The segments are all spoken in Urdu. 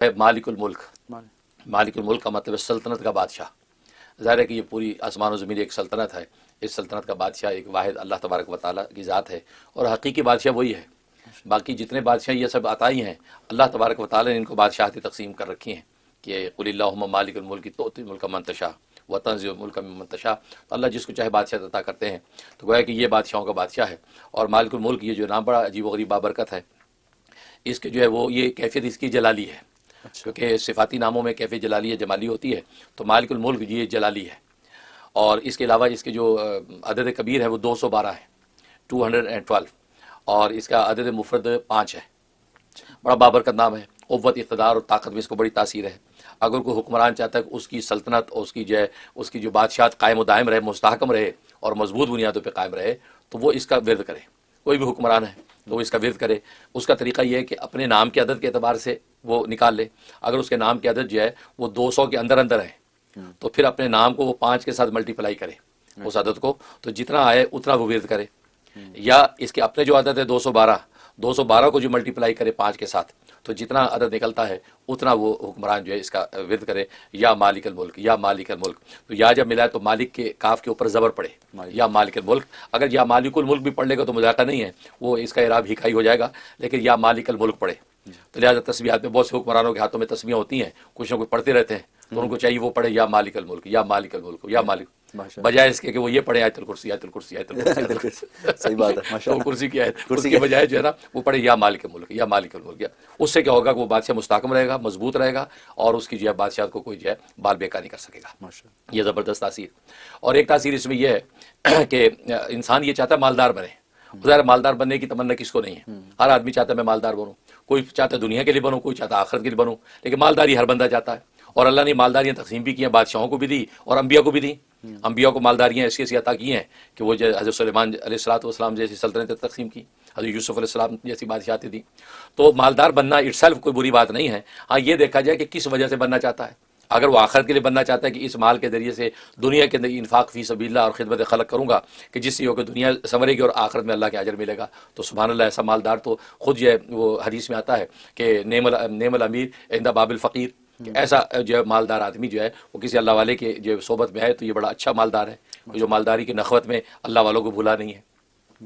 ہے مالک الملک۔ مالک الملک کا مطلب سلطنت کا بادشاہ۔ ظاہر ہے کہ یہ پوری آسمان و زمین ایک سلطنت ہے، اس سلطنت کا بادشاہ ایک واحد اللہ تبارک و تعالیٰ کی ذات ہے، اور حقیقی بادشاہ وہی ہے۔ باقی جتنے بادشاہ یہ سب عطائی ہیں، اللہ تبارک و تعالیٰ نے ان کو بادشاہتی تقسیم کر رکھی ہیں کہ قل اللہم مالک الملک تؤتی الملک من تشاء وتنزع الملک ممن تشاء۔ تو اللہ جس کو چاہے بادشاہ عطا کرتے ہیں، تو گویا کہ یہ بادشاہوں کا بادشاہ ہے۔ اور مالک الملک یہ جو نام بڑا عجیب و غریب بابرکت ہے، اس کے جو ہے وہ یہ کیفیت اس کی جلالی ہے، کیونکہ صفاتی ناموں میں کیفیت جلالی ہے جمالی ہوتی ہے، تو مالک الملک یہ جلالی ہے۔ اور اس کے علاوہ اس کے جو عدد کبیر ہے وہ 212 ہے، 212، اور اس کا عدد مفرد 5 ہے۔ بڑا بابرکت نام ہے۔ قوت، اقتدار اور طاقت میں اس کو بڑی تاثیر ہے۔ اگر کوئی حکمران چاہتا ہے کہ اس کی سلطنت اور اس کی جو بادشاہت قائم و دائم رہے، مستحکم رہے اور مضبوط بنیادوں پہ قائم رہے، تو وہ اس کا ورد کرے۔ کوئی بھی حکمران ہے تو وہ اس کا ورد کرے۔ اس کا طریقہ یہ ہے کہ اپنے نام کے عدد کے اعتبار سے وہ نکال لے۔ اگر اس کے نام کے عدد جو ہے وہ 200 کے اندر اندر ہے، تو پھر اپنے نام کو وہ 5 کے ساتھ ملٹیپلائی کرے اس عدد کو، تو جتنا آئے اتنا وہ ورد کرے۔ یا اس کے اپنے جو عدد ہے 212 کو جو ملٹیپلائی کرے 5 کے ساتھ، تو جتنا عدد نکلتا ہے اتنا وہ حکمران جو ہے اس کا ورد کرے۔ یا مالک الملک، یا مالک الملک، تو یا جب ملا ہے تو مالک کے کاف کے اوپر زبر پڑے، یا مالک الملک۔ اگر یا مالک الملک بھی پڑھ لے گا تو مذاکرہ نہیں ہے، وہ اس کا اعراب ہکائی ہو جائے گا، لیکن یا مالک الملک پڑھے۔ تو لہٰذا تسبیحات میں بہت سے حکمرانوں کے ہاتھوں میں تسبیحیں ہوتی ہیں، کچھ نہ کچھ پڑھتے رہتے ہیں، تو ان کو چاہیے وہ پڑھے یا مالک الملک، یا مالک الملک، یا مالک، بجائے اس کے کہ وہ یہ پڑھے آیت الکرسی، آیت الکرسی، آیت الکرسی۔ صحیح بات ہے، ماشاء اللہ۔ کرسی کی آیت، اس کے بجائے جو ہے نا وہ پڑھے یا مالک الملک، یا مالک الملک۔ اس سے کیا ہوگا کہ وہ بادشاہ مستحکم رہے گا، مضبوط رہے گا، اور اس کی جو ہے بادشاہت کو کوئی جو ہے بال بیکار نہیں کر سکے گا۔ یہ زبردست تاثیر۔ اور ایک تاثیر اس میں یہ ہے کہ انسان یہ چاہتا ہے مالدار بنے۔ ظاہر مالدار بننے کی تمنا کس کو نہیں ہے؟ ہر آدمی چاہتا ہے میں مالدار بنوں، کوئی چاہتا ہے دنیا کے لیے بنوں، کوئی چاہتا ہے آخرت کے لیے بنوں، لیکن مالداری ہر بندہ چاہتا ہے۔ اور اللہ نے مالداریاں تقسیم بھی کی ہیں، بادشاہوں کو بھی دی اور انبیاء کو بھی دی۔ انبیاء کو مالداریاں ایسی عطا کی ہیں کہ وہ حضرت سلیمان علیہ السلام جیسی سلطنتیں تقسیم کی، حضرت یوسف علیہ السلام جیسی بادشاہتیں دی۔ تو مالدار بننا اٹ سیلف کوئی بری بات نہیں ہے۔ ہاں یہ دیکھا جائے کہ کس وجہ سے بننا چاہتا ہے۔ اگر وہ آخرت کے لیے بننا چاہتا ہے کہ اس مال کے ذریعے سے دنیا کے اندر انفاق فی سبیل اللہ اور خدمت خلق کروں گا کہ جس سے ہو کہ دنیا سنورے گی اور آخرت میں اللہ کے اجر ملے گا، تو سبحان اللہ، ایسا مالدار تو خود جو ہے وہ حدیث میں آتا ہے کہ نعم الامیر عند باب الفقیر، کہ ایسا جو ہے مالدار آدمی جو ہے وہ کسی اللہ والے کے جو صحبت میں ہے تو یہ بڑا اچھا مالدار ہے، جو مالداری کی نخوت میں اللہ والوں کو بھولا نہیں ہے۔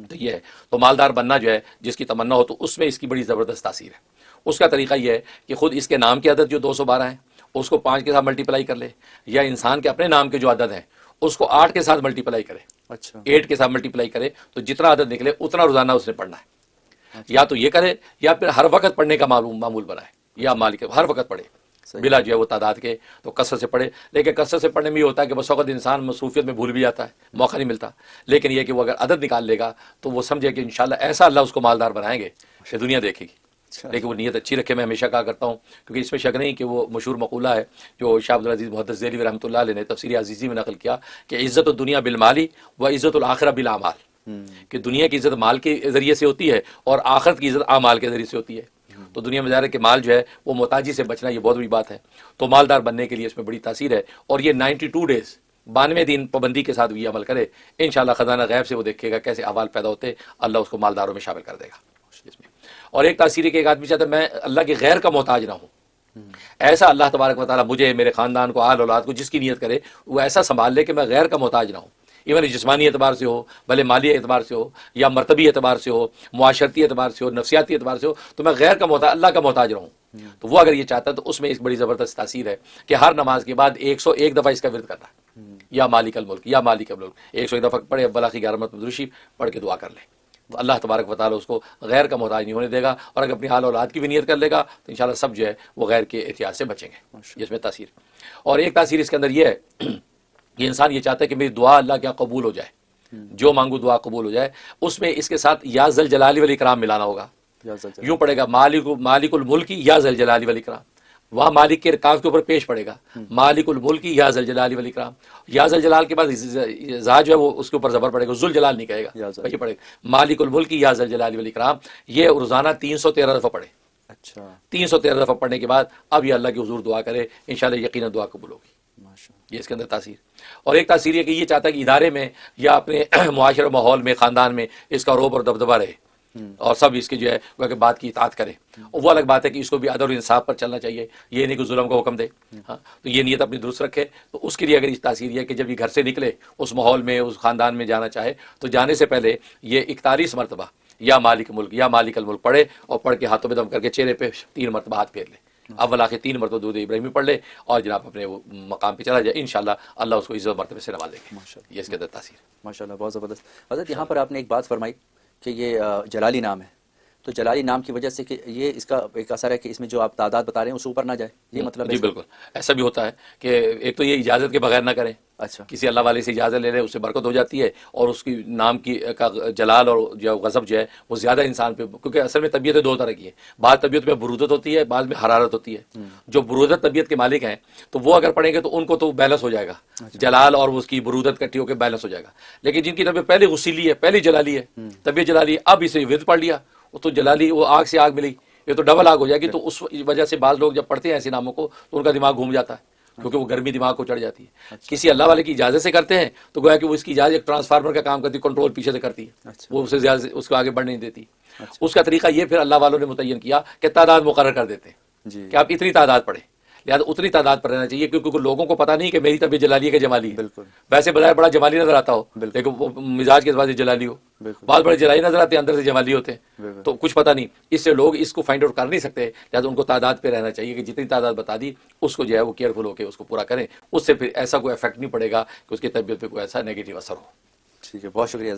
تو یہ ہے، تو مالدار بننا جو ہے جس کی تمنا ہو تو اس میں اس کی بڑی زبردست تاثیر ہے۔ اس کا طریقہ یہ ہے کہ خود اس کے نام کے عدد جو 212 ہیں اس کو 5 کے ساتھ ملٹیپلائی کر لے، یا انسان کے اپنے نام کے جو عدد ہیں اس کو 8 کے ساتھ ملٹیپلائی کرے۔ اچھا، 8 کے ساتھ ملٹیپلائی کرے تو جتنا عدد نکلے اتنا روزانہ اس نے پڑھنا ہے۔ یا تو یہ کرے یا پھر ہر وقت پڑھنے کا معمول بنائے، یا مالک ہر وقت پڑھے بلا جو ہے وہ تعداد کے، تو کثرت سے پڑھے۔ لیکن کثرت سے پڑھنے میں یہ ہوتا ہے کہ بس وقت انسان مصروفیت میں بھول بھی جاتا ہے، موقع نہیں ملتا۔ لیکن یہ کہ وہ اگر عدد نکال لے گا تو وہ سمجھے کہ انشاءاللہ ایسا اللہ اس کو مالدار بنائیں گے کہ دنیا دیکھے گی۔ لیکن وہ نیت اچھی رکھے، میں ہمیشہ کہا کرتا ہوں، کیونکہ اس میں شک نہیں کہ وہ مشہور مقولہ ہے جو شاہ عبدالعزیز محدث دہلوی رحمۃ اللہ علیہ نے تفسیر عزیزی میں نقل کیا کہ عزت الدنیا بالمالی و عزت الآخرہ بالاعمال، کہ دنیا کی عزت مال کے ذریعے سے ہوتی ہے اور آخرت کی عزت اعمال کے ذریعے سے ہوتی ہے۔ تو دنیا میں ظاہر ہے کہ مال جو ہے وہ محتاجی سے بچنا یہ بہت بڑی بات ہے، تو مالدار بننے کے لیے اس میں بڑی تاثیر ہے۔ اور یہ 92 ڈیز 92 دن پابندی کے ساتھ یہ عمل کرے، انشاءاللہ خزانہ غیب سے وہ دیکھے گا کیسے احوال پیدا ہوتے، اللہ اس کو مالداروں میں شامل کر دے گا اس میں۔ اور ایک تاثیر ہے کہ ایک آدمی چاہتا ہے میں اللہ کے غیر کا محتاج نہ ہوں، ایسا اللہ تبارک و تعالیٰ مجھے، میرے خاندان کو، آل اولاد کو، جس کی نیت کرے وہ ایسا سنبھال لے کہ میں غیر کا محتاج نہ ہوں، ایون جسمانی اعتبار سے ہو، بھلے مالی اعتبار سے ہو، یا مرتبی اعتبار سے ہو، معاشرتی اعتبار سے ہو، نفسیاتی اعتبار سے ہو، تو میں غیر کا محتاج، اللہ کا محتاج رہوں۔ تو وہ اگر یہ چاہتا ہے تو اس میں ایک بڑی زبردست تاثیر ہے کہ ہر نماز کے بعد 101 دفعہ اس کا ورد کرنا ہے، یا مالک الملک، یا مالک الملک، 101 دفعہ پڑھے، اول آخر 11 مرتبہ درود شریف پڑھ کے دعا کر لے، تو اللہ تبارک و تعالیٰ اس کو غیر کا محتاج نہیں ہونے دے گا۔ اور اگر اپنی حال اولاد کی بھی نیت کر لے گا تو انشاءاللہ سب جو ہے وہ غیر کے احتیاج سے بچیں گے، جس میں تاثیر۔ اور ایک تاثیر اس کے اندر یہ ہے کہ انسان یہ چاہتا ہے کہ میری دعا اللہ کے یہاں قبول ہو جائے، جو مانگو دعا قبول ہو جائے، اس میں اس کے ساتھ یا ذل جلال والاکرام ملانا ہوگا۔ یوں پڑھے گا مالک الملکی یا ذل جلال والاکرام، وہاں مالک کے کاف کے اوپر پیش پڑے گا مالک الملکی یا ذل جلال والاکرام، یا ذل جلال کے بعد زا جو ہے وہ اس کے اوپر زبر پڑے گا، ذل جلال نہیں کہے گا، یہ پڑے گا مالک الملکی یا ذل جلال والاکرام۔ یہ روزانہ 313 دفعہ پڑھے۔ اچھا، 313 دفعہ پڑھنے کے بعد اب یہ اللہ کے حضور دعا کرے، انشاءاللہ یقیناً دعا قبول ہوگی۔ یہ اس کے اندر تاثیر۔ اور ایک تاثیر یہ کہ یہ چاہتا ہے کہ ادارے میں یا اپنے معاشرے ماحول میں، خاندان میں اس کا روب اور دبدبہ رہے، اور سب اس کی جو ہے کہ بات کی اطاعت کرے. اور وہ الگ بات ہے کہ اس کو بھی عدل اور انصاف پر چلنا چاہیے, یہ نہیں کہ ظلم کا حکم دے. ہاں, تو یہ نیت اپنی درست رکھے. تو اس کے لیے اگر اس تاثیر یہ ہے کہ جب یہ گھر سے نکلے, اس ماحول میں, اس خاندان میں جانا چاہے, تو جانے سے پہلے یہ 41 مرتبہ یا مالک ملک یا مالک الملک پڑھے, اور پڑھ کے ہاتھوں پہ دم کر کے چہرے پہ 3 مرتبہ ہاتھ پھیر لے. اول آخر 3 مرتبہ درود ابراہیمی پڑھ لے, اور جناب اپنے وہ مقام پہ چلا جائے. انشاءاللہ اللہ اس کو عزت و مرتبے سے نوازے گے. یہ اس کے اندر تاثیر. ماشاءاللہ, بہت زبردست. حضرت یہاں پر آپ نے ایک بات فرمائی کہ یہ جلالی نام ہے, تو جلالی نام کی وجہ سے کہ یہ اس کا ایک اثر ہے کہ اس میں جو آپ تعداد بتا رہے ہیں اس اوپر نہ جائے, یہ مطلب ہے؟ جی بالکل, ایسا بھی ہوتا ہے کہ ایک تو یہ اجازت کے بغیر نہ کریں. اچھا, کسی اللہ والے سے اجازت لے لے, اس سے برکت ہو جاتی ہے, اور اس کی نام کی کا جلال اور جو غضب جو ہے وہ زیادہ انسان پہ, کیونکہ اصل میں طبیعتیں 2 طرح کی ہیں. بعض طبیعت میں برودت ہوتی ہے, بعض میں حرارت ہوتی ہے. جو برودت طبیعت کے مالک ہیں تو وہ اگر پڑھیں گے تو ان کو تو بیلنس ہو جائے گا, جلال اور اس کی برودت کٹھی ہو کے بیلنس ہو جائے گا. لیکن جن کی طبیعت پہلے غسیلی ہے, پہلی جلالی ہے, طبیعت جلالی, اب اسے ورد پڑھ لیا, تو جلالی وہ آگ سے آگ ملی, یہ تو ڈبل آگ ہو جائے گی. تو اس وجہ سے بعض لوگ جب پڑھتے ہیں ایسے ناموں کو تو ان کا دماغ گھوم جاتا ہے, کیونکہ وہ گرمی دماغ کو چڑھ جاتی ہے. کسی اللہ والے کی اجازت سے کرتے ہیں تو گویا کہ وہ اس کی اجازت ایک ٹرانسفارمر کا کام کرتی ہے, کنٹرول پیچھے سے کرتی ہے, وہ اسے زیادہ اس کو آگے بڑھ نہیں دیتی. اس کا طریقہ یہ پھر اللہ والوں نے متعین کیا کہ تعداد مقرر کر دیتے ہیں کہ آپ اتنی تعداد پڑھیں, لہٰذا اتنی تعداد پر رہنا چاہیے, کیونکہ لوگوں کو پتہ نہیں کہ میری طبیعت جلالی ہے کہ جمالی ہے. بالکل, ویسے بظاہر بڑا جمالی نظر آتا ہو, لیکن وہ مزاج کے اعتبار سے جلالی ہو. بعض بڑے جلالی نظر آتے ہیں, اندر سے جمالی ہوتے ہیں, تو کچھ پتہ نہیں. اس سے لوگ اس کو فائنڈ آؤٹ کر نہیں سکتے, لہٰذا ان کو تعداد پہ رہنا چاہیے کہ جتنی تعداد بتا دی اس کو جو ہے وہ کیئرفل ہو کے اس کو پورا کریں. اس سے پھر ایسا کوئی افیکٹ نہیں پڑے گا کہ اس کی طبیعت پہ کوئی ایسا نیگیٹو اثر ہو. ٹھیک ہے, بہت شکریہ.